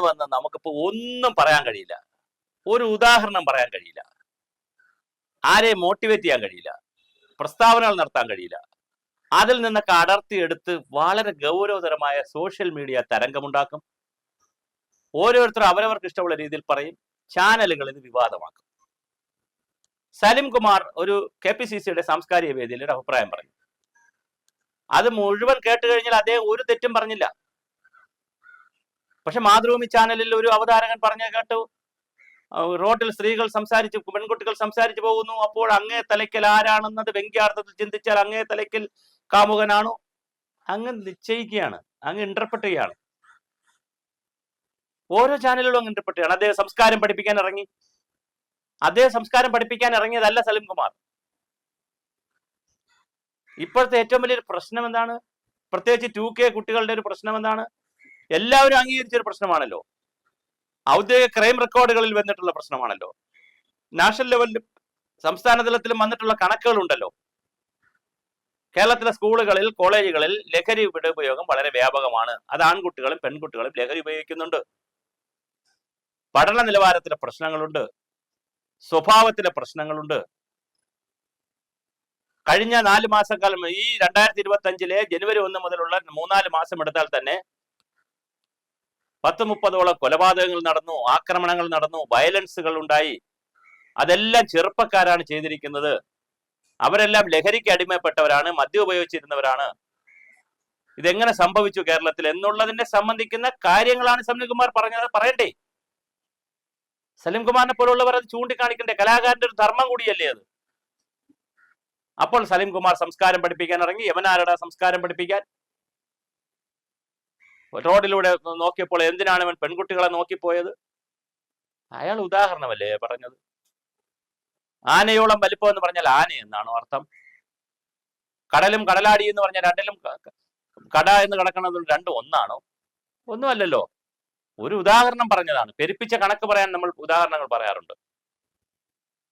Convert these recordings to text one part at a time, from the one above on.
വന്ന് നമുക്കിപ്പോ ഒന്നും പറയാൻ കഴിയില്ല. ഒരു ഉദാഹരണം പറയാൻ കഴിയില്ല. ആരെയും മോട്ടിവേറ്റ് ചെയ്യാൻ കഴിയില്ല. പ്രസ്താവനകൾ നടത്താൻ കഴിയില്ല. അതിൽ നിന്നൊക്കെ അടർത്തിയെടുത്ത് വളരെ ഗൗരവതരമായ സോഷ്യൽ മീഡിയ തരംഗമുണ്ടാക്കും. ഓരോരുത്തരും അവരവർക്ക് ഇഷ്ടമുള്ള രീതിയിൽ പറയും. ചാനലുകൾ ഇത് വിവാദമാക്കും. സലിം കുമാർ ഒരു KPCCയുടെ സാംസ്കാരിക വേദിയിൽ ഒരു അഭിപ്രായം പറഞ്ഞു. അത് മുഴുവൻ കേട്ട് കഴിഞ്ഞാൽ അദ്ദേഹം ഒരു തെറ്റും പറഞ്ഞില്ല. പക്ഷെ മാതൃഭൂമി ചാനലിൽ ഒരു അവതാരകൻ പറഞ്ഞു കേട്ടു, റോഡിൽ സ്ത്രീകൾ സംസാരിച്ച് പെൺകുട്ടികൾ സംസാരിച്ചു പോകുന്നു, അപ്പോൾ അങ്ങേ തലയ്ക്കൽ ആരാണെന്നത് വ്യംഗ്യാർത്ഥത്തിൽ ചിന്തിച്ചാൽ അങ്ങേ തലയ്ക്കൽ കാമുകനാണോ? അങ്ങ് നിശ്ചയിക്കുകയാണ്, അങ്ങ് ഇന്റർപ്രറ്റ് ചെയ്യുകയാണ്. ഓരോ ചാനലുകളും അങ്ങ് ഇന്റർപ്രറ്റ് ചെയ്യാണ്. അദ്ദേഹം സംസ്കാരം പഠിപ്പിക്കാൻ ഇറങ്ങി. അദ്ദേഹം സംസ്കാരം പഠിപ്പിക്കാൻ ഇറങ്ങിയതല്ല സലിം കുമാർ. ഇപ്പോഴത്തെ ഏറ്റവും വലിയൊരു പ്രശ്നം എന്താണ്? പ്രത്യേകിച്ച് 2K കുട്ടികളുടെ ഒരു പ്രശ്നം എന്താണ്? എല്ലാവരും അംഗീകരിച്ചൊരു പ്രശ്നമാണല്ലോ. ഔദ്യോഗിക ക്രൈം റെക്കോർഡുകളിൽ വന്നിട്ടുള്ള പ്രശ്നമാണല്ലോ. നാഷണൽ ലെവലിലും സംസ്ഥാന തലത്തിലും വന്നിട്ടുള്ള കണക്കുകളുണ്ടല്ലോ. കേരളത്തിലെ സ്കൂളുകളിൽ, കോളേജുകളിൽ ലഹരി ഉപയോഗം വളരെ വ്യാപകമാണ്. അത് ആൺകുട്ടികളും പെൺകുട്ടികളും ലഹരി ഉപയോഗിക്കുന്നുണ്ട്. പഠന നിലവാരത്തിലെ പ്രശ്നങ്ങളുണ്ട്, സ്വഭാവത്തിലെ പ്രശ്നങ്ങളുണ്ട്. കഴിഞ്ഞ 4 മാസക്കാലം, ഈ 2025 ജനുവരി 1 മുതലുള്ള 3-4 മാസം എടുത്താൽ തന്നെ 10-30ഓളം കൊലപാതകങ്ങൾ നടന്നു, ആക്രമണങ്ങൾ നടന്നു, വയലൻസുകൾ ഉണ്ടായി. അതെല്ലാം ചെറുപ്പക്കാരാണ് ചെയ്തിരിക്കുന്നത്. അവരെല്ലാം ലഹരിക്ക് അടിമപ്പെട്ടവരാണ്, മദ്യം ഉപയോഗിച്ചിരുന്നവരാണ്. ഇതെങ്ങനെ സംഭവിച്ചു കേരളത്തിൽ എന്നുള്ളതിനെ സംബന്ധിക്കുന്ന കാര്യങ്ങളാണ് സലിം കുമാർ പറഞ്ഞത്. പറയണ്ടേ? സലിം കുമാറിനെ പോലുള്ളവർ അത് ചൂണ്ടിക്കാണിക്കണ്ടേ? കലാകാരന്റെ ഒരു ധർമ്മം കൂടിയല്ലേ അത്. അപ്പോൾ സലിം കുമാർ സംസ്കാരം പഠിപ്പിക്കാൻ ഇറങ്ങി. യവനാരുടെ സംസ്കാരം പഠിപ്പിക്കാൻ? റോഡിലൂടെ നോക്കിയപ്പോൾ എന്തിനാണ് അവൻ പെൺകുട്ടികളെ നോക്കിപ്പോയത്? അയാൾ ഉദാഹരണമല്ലേ പറഞ്ഞത്? ആനയോളം വലിപ്പം എന്ന് പറഞ്ഞാൽ ആന എന്നാണോ അർത്ഥം? കടലും കടലാടി എന്ന് പറഞ്ഞാൽ രണ്ടിലും കട എന്ന് കിടക്കുന്നത് രണ്ടും ഒന്നാണോ? ഒന്നുമല്ലല്ലോ. ഒരു ഉദാഹരണം പറഞ്ഞതാണ്. പെരുപ്പിച്ച കണക്ക് പറയാൻ നമ്മൾ ഉദാഹരണങ്ങൾ പറയാറുണ്ട്.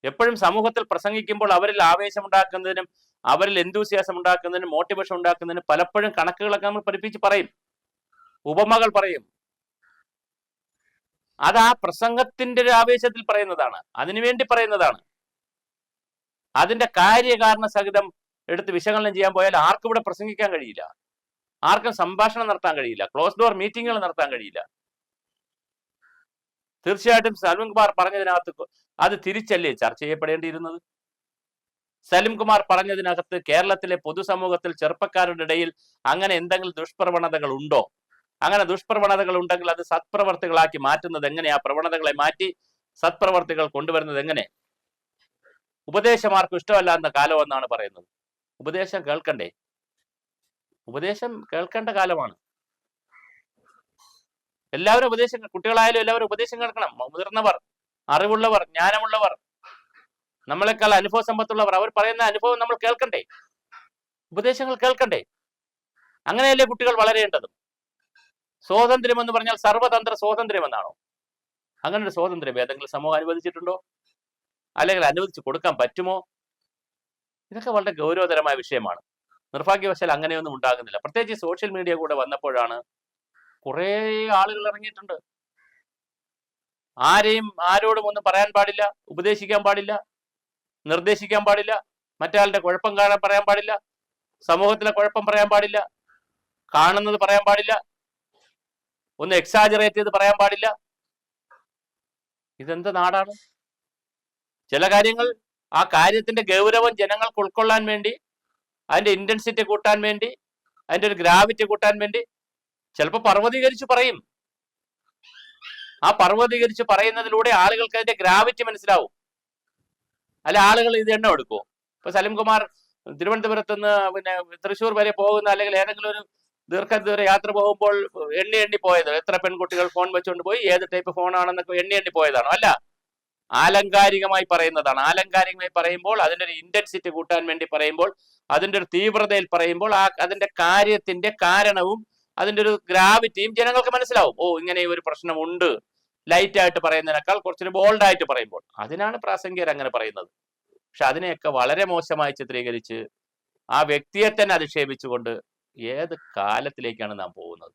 എപ്പോഴും സമൂഹത്തിൽ പ്രസംഗിക്കുമ്പോൾ അവരിൽ ആവേശമുണ്ടാക്കുന്നതിനും അവരിൽ എന്തൂസിയാസം ഉണ്ടാക്കുന്നതിനും മോട്ടിവേഷൻ ഉണ്ടാക്കുന്നതിനും പലപ്പോഴും കണക്കുകളൊക്കെ നമ്മൾ പെരുപ്പിച്ച് പറയും, ഉപമകൾ പറയും. അത് ആ പ്രസംഗത്തിന്റെ ഒരു ആവേശത്തിൽ പറയുന്നതാണ്, അതിനുവേണ്ടി പറയുന്നതാണ്. അതിന്റെ കാര്യകാരണ സഹിതം എടുത്ത് വിശകലനം ചെയ്യാൻ പോയാൽ ആർക്കും ഇവിടെ പ്രസംഗിക്കാൻ കഴിയില്ല, ആർക്കും സംഭാഷണം നടത്താൻ കഴിയില്ല, ക്ലോസ് ഡോർ മീറ്റിങ്ങുകൾ നടത്താൻ കഴിയില്ല. തീർച്ചയായിട്ടും സലിം കുമാർ പറഞ്ഞതിനകത്ത് അത് തിരിച്ചല്ലേ ചർച്ച ചെയ്യപ്പെടേണ്ടിയിരുന്നത്? സലിം കുമാർ പറഞ്ഞതിനകത്ത് കേരളത്തിലെ പൊതുസമൂഹത്തിൽ ചെറുപ്പക്കാരുടെ ഇടയിൽ അങ്ങനെ എന്തെങ്കിലും ദുഷ്പ്രവണതകൾ ഉണ്ടോ? അങ്ങനെ ദുഷ്പ്രവണതകൾ ഉണ്ടെങ്കിൽ അത് സത്പ്രവർത്തികളാക്കി മാറ്റുന്നത് എങ്ങനെയാ? പ്രവണതകളെ മാറ്റി സത്പ്രവർത്തികൾ കൊണ്ടുവരുന്നത് എങ്ങനെ? ഉപദേശമാർക്കും ഇഷ്ടമല്ല എന്ന കാലം എന്നാണ് പറയുന്നത്. ഉപദേശം കേൾക്കണ്ടേ? ഉപദേശം കേൾക്കേണ്ട കാലമാണ്. എല്ലാവരും ഉപദേശം, കുട്ടികളായാലും എല്ലാവരും ഉപദേശം കേൾക്കണം. മുതിർന്നവർ, അറിവുള്ളവർ, ജ്ഞാനമുള്ളവർ, നമ്മളെക്കാൾ അനുഭവ സമ്പത്തുള്ളവർ, അവർ പറയുന്ന അനുഭവം നമ്മൾ കേൾക്കണ്ടേ? ഉപദേശങ്ങൾ കേൾക്കണ്ടേ? അങ്ങനെയല്ലേ കുട്ടികൾ വളരേണ്ടത്. സ്വാതന്ത്ര്യം എന്ന് പറഞ്ഞാൽ സർവതന്ത്ര സ്വാതന്ത്ര്യം എന്നാണോ? അങ്ങനെ ഒരു സ്വാതന്ത്ര്യം ഏതെങ്കിലും സമൂഹം അനുവദിച്ചിട്ടുണ്ടോ? അല്ലെങ്കിൽ അനുവദിച്ചു കൊടുക്കാൻ പറ്റുമോ? ഇതൊക്കെ വളരെ ഗൗരവതരമായ വിഷയമാണ്. നിർഭാഗ്യവശാൽ അങ്ങനെയൊന്നും ഉണ്ടാകുന്നില്ല. പ്രത്യേകിച്ച് സോഷ്യൽ മീഡിയ കൂടെ വന്നപ്പോഴാണ് കുറെ ആളുകൾ ഇറങ്ങിയിട്ടുണ്ട്. ആരോടും ഒന്നും പറയാൻ പാടില്ല, ഉപദേശിക്കാൻ പാടില്ല, നിർദ്ദേശിക്കാൻ പാടില്ല, മറ്റയാളുടെ കുഴപ്പം പറയാൻ പാടില്ല, സമൂഹത്തിലെ കുഴപ്പം പറയാൻ പാടില്ല, കാണുന്നത് പറയാൻ പാടില്ല, ഒന്ന് എക്സാജറേറ്റ് ചെയ്ത് പറയാൻ പാടില്ല. ഇതെന്ത് നാടാണ്? ചില കാര്യങ്ങൾ, ആ കാര്യത്തിന്റെ ഗൗരവം ജനങ്ങൾക്ക് ഉൾക്കൊള്ളാൻ വേണ്ടി, അതിന്റെ ഇന്റൻസിറ്റി കൂട്ടാൻ വേണ്ടി, അതിന്റെ ഒരു ഗ്രാവിറ്റി കൂട്ടാൻ വേണ്ടി ചിലപ്പോൾ പർവ്വതീകരിച്ച് പറയും. ആ പർവ്വതീകരിച്ച് പറയുന്നതിലൂടെ ആളുകൾക്ക് അതിന്റെ ഗ്രാവിറ്റി മനസ്സിലാവും. അല്ല ആളുകൾ ഇത് എണ്ണം എടുക്കുമോ? ഇപ്പൊ സലിം കുമാർ തിരുവനന്തപുരത്ത് നിന്ന് തൃശ്ശൂർ വരെ പോകുന്ന, അല്ലെങ്കിൽ ഏതെങ്കിലും ഒരു ദീർഘദൂര യാത്ര പോകുമ്പോൾ എണ്ണി പോയത് എത്ര പെൺകുട്ടികൾ ഫോൺ വെച്ചുകൊണ്ട് പോയി, ഏത് ടൈപ്പ് ഫോണാണെന്നൊക്കെ എണ്ണി പോയതാണോ? അല്ല, ആലങ്കാരികമായി പറയുന്നതാണ്. ആലങ്കാരികമായി പറയുമ്പോൾ അതിൻ്റെ ഒരു ഇന്റൻസിറ്റി കൂട്ടാൻ വേണ്ടി പറയുമ്പോൾ, അതിൻ്റെ ഒരു തീവ്രതയിൽ പറയുമ്പോൾ അതിന്റെ കാര്യത്തിന്റെ കാരണവും അതിന്റെ ഒരു ഗ്രാവിറ്റിയും ജനങ്ങൾക്ക് മനസ്സിലാവും. ഓ, ഇങ്ങനെ ഒരു പ്രശ്നമുണ്ട്, ലൈറ്റായിട്ട് പറയുന്നതിനേക്കാൾ കുറച്ചൊരു ബോൾഡായിട്ട് പറയുമ്പോൾ അതിനാണ് പ്രാസംഗികർ അങ്ങനെ പറയുന്നത്. പക്ഷെ അതിനെയൊക്കെ വളരെ മോശമായി ചിത്രീകരിച്ച് ആ വ്യക്തിയെ തന്നെ അധിക്ഷേപിച്ചുകൊണ്ട് ഏത് കാലത്തിലേക്കാണ് നാം പോകുന്നത്?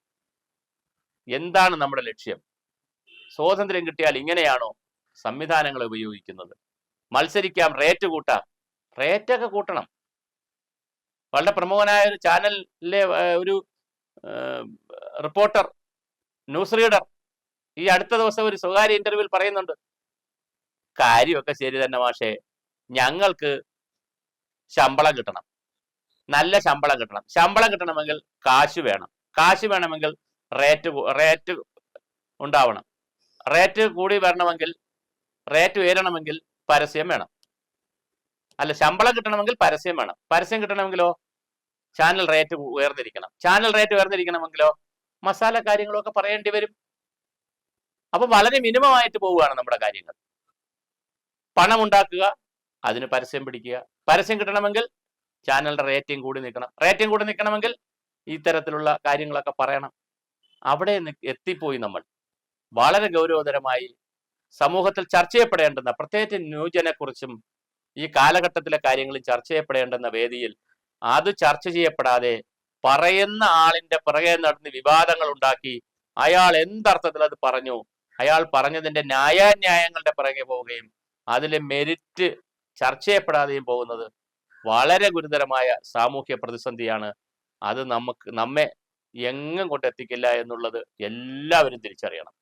എന്താണ് നമ്മുടെ ലക്ഷ്യം? സ്വാതന്ത്ര്യം കിട്ടിയാൽ ഇങ്ങനെയാണോ സംവിധാനങ്ങൾ ഉപയോഗിക്കുന്നത്? മത്സരിക്കാം, റേറ്റ് കൂട്ടാം. റേറ്റൊക്കെ കൂട്ടണം. വളരെ പ്രമുഖനായ ഒരു ചാനലിലെ ഒരു റിപ്പോർട്ടർ, ന്യൂസ് റീഡർ ഈ അടുത്ത ദിവസം ഒരു സ്വകാര്യ ഇന്റർവ്യൂവിൽ പറയുന്നുണ്ട്, കാര്യമൊക്കെ ശരി തന്നെ മാഷേ, ഞങ്ങൾക്ക് ശമ്പളം കിട്ടണം, നല്ല ശമ്പളം കിട്ടണം. ശമ്പളം കിട്ടണമെങ്കിൽ കാശ് വേണം, കാശ് വേണമെങ്കിൽ റേറ്റ് ഉണ്ടാവണം, റേറ്റ് കൂടി വരണമെങ്കിൽ, റേറ്റ് ഉയരണമെങ്കിൽ പരസ്യം വേണം. അല്ല, ശമ്പളം കിട്ടണമെങ്കിൽ പരസ്യം വേണം, പരസ്യം കിട്ടണമെങ്കിലോ ചാനൽ റേറ്റ് ഉയർന്നിരിക്കണം, ചാനൽ റേറ്റ് ഉയർന്നിരിക്കണമെങ്കിലോ മസാല കാര്യങ്ങളൊക്കെ പറയേണ്ടി വരും. അപ്പൊ വളരെ മിനിമം ആയിട്ട് പോവുകയാണ് നമ്മുടെ കാര്യങ്ങൾ. പണം ഉണ്ടാക്കുക, അതിന് പരസ്യം പിടിക്കുക, പരസ്യം കിട്ടണമെങ്കിൽ ചാനലിന്റെ റേറ്റിംഗ് കൂടി നിൽക്കണം, റേറ്റിംഗ് കൂടി നിൽക്കണമെങ്കിൽ ഇത്തരത്തിലുള്ള കാര്യങ്ങളൊക്കെ പറയണം. അവിടെ എത്തിപ്പോയി നമ്മൾ. വളരെ ഗൗരവതരമായി സമൂഹത്തിൽ ചർച്ച ചെയ്യപ്പെടേണ്ടുന്ന, പ്രത്യേകിച്ച് ന്യൂജനെക്കുറിച്ചും ഈ കാലഘട്ടത്തിലെ കാര്യങ്ങളിൽ ചർച്ച ചെയ്യപ്പെടേണ്ടുന്ന വേദിയിൽ അത് ചർച്ച ചെയ്യപ്പെടാതെ പറയുന്ന ആളിന്റെ പിറകെ നടന്ന് വിവാദങ്ങൾ ഉണ്ടാക്കി അയാൾ എന്തർത്ഥത്തിൽ അത് പറഞ്ഞു, അയാൾ പറഞ്ഞതിന്റെ ന്യായാന്യായങ്ങളുടെ പിറകെ പോവുകയും അതിലെ മെരിറ്റ് ചർച്ച ചെയ്യപ്പെടാതെയും പോകുന്നത് വളരെ ഗുരുതരമായ സാമൂഹ്യ പ്രതിസന്ധിയാണ്. അത് നമ്മെ എങ്ങും കൊണ്ടെത്തിക്കില്ല എന്നുള്ളത് എല്ലാവരും തിരിച്ചറിയണം.